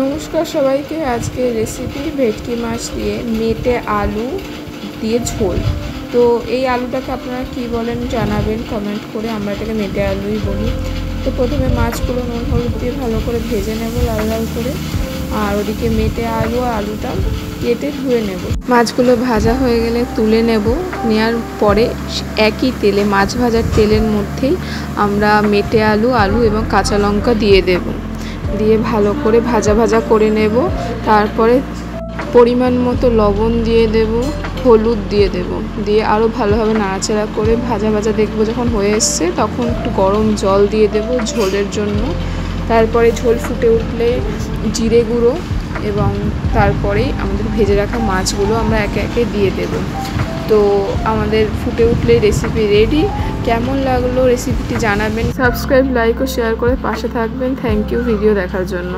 নমস্কার সবাইকে। আজকে রেসিপি ভেটকি মাছ দিয়ে মেটে আলু দিয়ে ঝোল। তো এই আলুটাকে আপনারা কি বলেন জানাবেন কমেন্ট করে। আমরা এটাকে মেটে আলুই বলি। তো প্রথমে মাছগুলো নুন হলুদ দিয়ে ভালো করে ভেজে নেব লাল লাল করে, আর ওদিকে মেটে আলু আর আলুটা কেটে ধুয়ে নেব। মাছগুলো ভাজা হয়ে গেলে তুলে নেব। নেওয়ার পরে একই তেলে, মাছ ভাজার তেলের মধ্যেই আমরা মেটে আলু এবং কাঁচা লঙ্কা দিয়ে দেব। দিয়ে ভালো করে ভাজা ভাজা করে নেব। তারপরে পরিমাণ মতো লবণ দিয়ে দেব, হলুদ দিয়ে দেব, দিয়ে আরও ভালোভাবে নাড়াচাড়া করে ভাজা ভাজা দেখব যখন হয়ে এসছে তখন একটু গরম জল দিয়ে দেব ঝোলের জন্য। তারপরে ঝোল ফুটে উঠলে জিরে গুঁড়ো এবং তারপরেই আমাদের ভেজে রাখা মাছগুলো আমরা একে একে দিয়ে দেব। তো আমাদের ফুটে উঠলে রেসিপি রেডি। কেমন লাগলো রেসিপিটি জানাবেন। সাবস্ক্রাইব, লাইক ও শেয়ার করে পাশে থাকবেন। থ্যাংক ইউ ভিডিও দেখার জন্য।